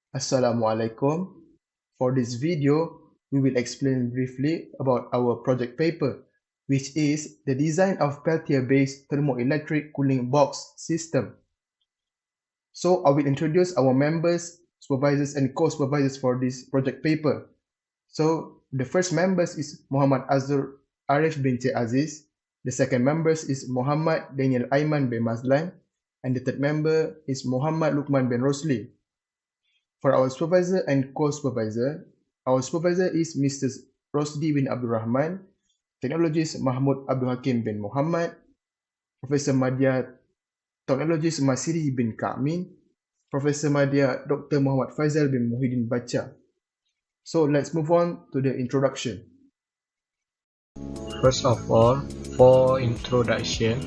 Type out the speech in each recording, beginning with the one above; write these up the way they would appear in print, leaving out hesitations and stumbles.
Assalamualaikum. For this video, we will explain briefly about our project paper, which is the design of Peltier-based thermoelectric cooling box system. So I will introduce our members, supervisors and co-supervisors for this project paper. So the first members is Muhammad Azur Arif bin C. Aziz. The second members is Muhammad Daniel Aiman bin Mazlan. And the third member is Muhammad Lukman bin Rosli. For our supervisor and co-supervisor, our supervisor is Mr. Rosdi bin Abdul Rahman, technologist Mahmod Abd Hakim bin Mohamad, Professor Madya Technologist Masiri bin Kamin, Professor Madya Dr. Muhammad Faizal bin Muhyiddin Bacha. So let's move on to the introduction. First of all, for introduction,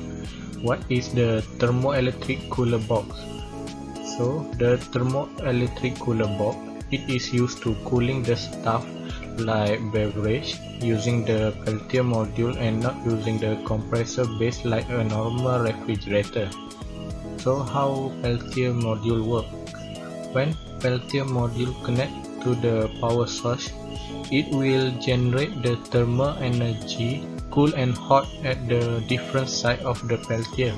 what is the thermoelectric cooler box? So the thermoelectric cooler box, it is used to cooling the stuff like beverage using the Peltier module and not using the compressor base like a normal refrigerator. So how Peltier module work? When Peltier module connect to the power source, it will generate the thermal energy, cool and hot at the different side of the Peltier.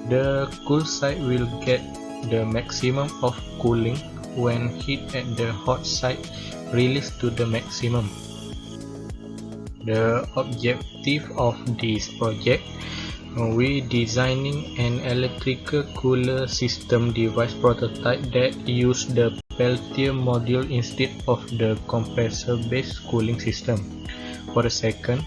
The cool side will get the maximum of cooling when heat at the hot side released to the maximum. The objective of this project, we designing an electrical cooler system device prototype that use the Peltier module instead of the compressor-based cooling system. For the second,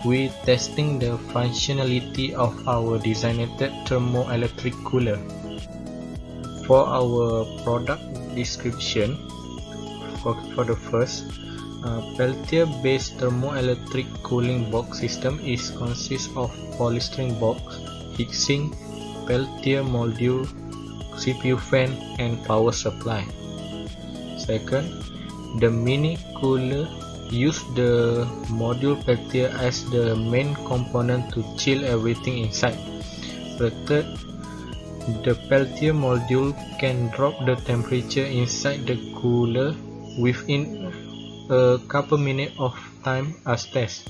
we testing the functionality of our designated thermoelectric cooler. For our product description, for the first, Peltier-based thermoelectric cooling box system is consists of polystyrene box, heatsink, Peltier module, CPU fan, and power supply. Second, the mini cooler use the module Peltier as the main component to chill everything inside. The third, the Peltier module can drop the temperature inside the cooler within a couple minutes of time as test.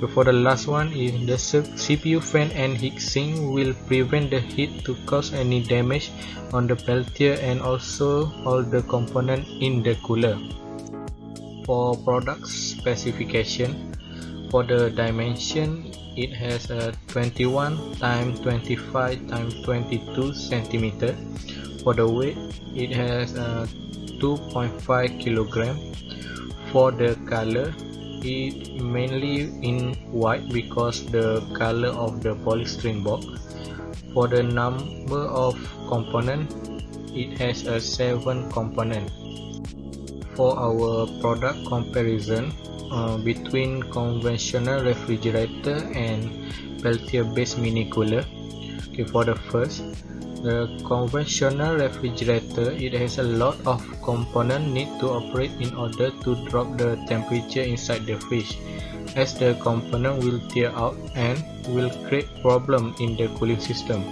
So for the last one is the CPU fan and heatsink will prevent the heat to cause any damage on the Peltier and also all the components in the cooler. For product specification, for the dimension, it has a 21 x 25 x 22 cm. For the weight, it has a 2.5 kg. For the color, it mainly in white because the color of the polystyrene box. For the number of component, it has a 7 component. For our product comparison between conventional refrigerator and Peltier-based mini cooler. Okay, for the first, the conventional refrigerator, it has a lot of components need to operate in order to drop the temperature inside the fridge, as the component will tear out and will create problem in the cooling system.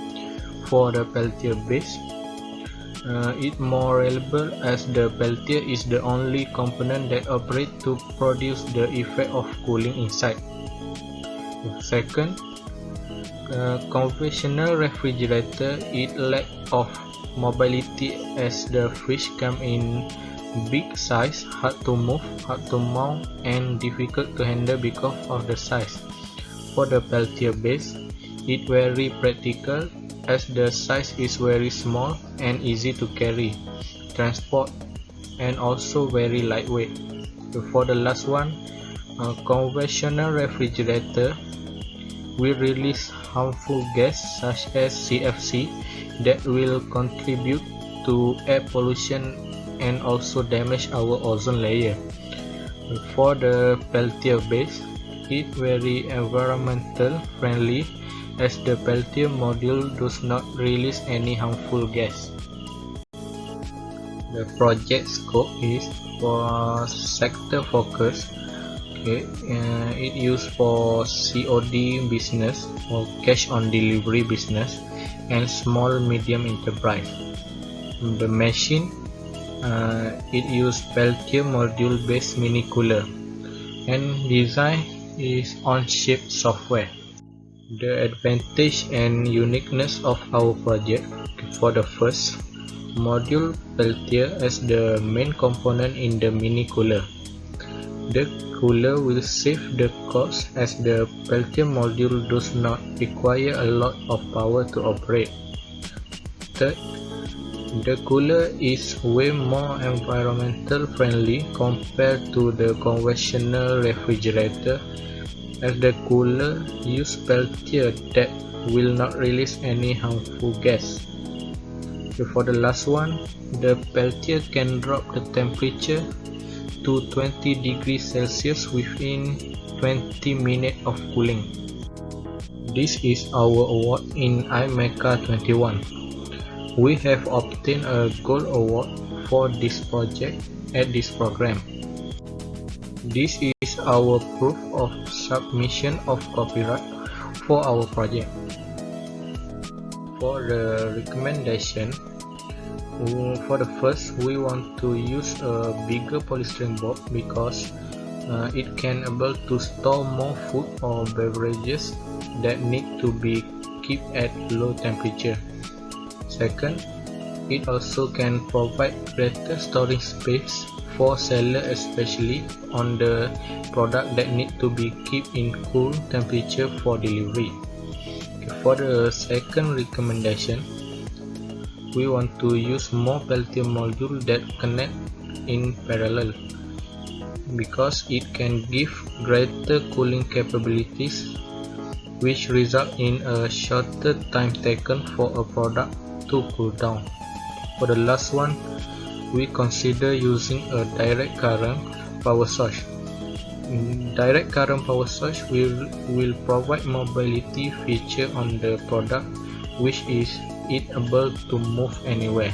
For the Peltier-based, it more reliable as the Peltier is the only component that operate to produce the effect of cooling inside. Second, conventional refrigerator, it lack of mobility as the fridge come in big size, hard to move, hard to mount, and difficult to handle because of the size. For the Peltier base, it very practical as the size is very small and easy to carry, transport, and also very lightweight. For the last one, conventional refrigerator will release harmful gas such as CFC that will contribute to air pollution and also damage our ozone layer. For the Peltier base, it very environmental friendly as the Peltier module does not release any harmful gas. The project scope is for sector focus. Okay, it used for COD business or cash on delivery business and small medium enterprise. The machine It uses Peltier module-based mini cooler, and design is on-chip software. The advantage and uniqueness of our project: for the first, module Peltier as the main component in the mini cooler. The cooler will save the cost as the Peltier module does not require a lot of power to operate. Third, the cooler is way more environmental friendly compared to the conventional refrigerator, as the cooler uses Peltier that will not release any harmful gas. For the last one, the Peltier can drop the temperature to 20 degrees Celsius within 20 minutes of cooling. This is our award in IMECA 21. We have obtained a gold award for this project at this program. This is our proof of submission of copyright for our project. For the recommendation, for the first, we want to use a bigger polystyrene box because it can able to store more food or beverages that need to be kept at low temperature. Second, it also can provide greater storage space for seller, especially on the product that need to be kept in cool temperature for delivery. For the second recommendation, we want to use more Peltier module that connect in parallel because it can give greater cooling capabilities, which result in a shorter time taken for a product to cool down. For the last one, we consider using a direct current power source. Direct current power source will provide mobility feature on the product, which is it able to move anywhere.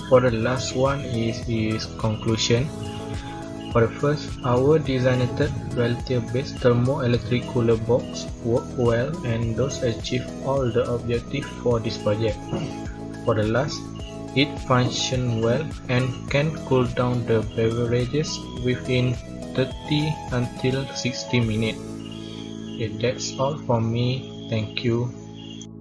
For the last one is conclusion. For the first, our designated Peltier-based thermoelectric cooler box work well and thus achieve all the objectives for this project. For the last, it functions well and can cool down the beverages within 30 until 60 minutes. That's all from me. Thank you.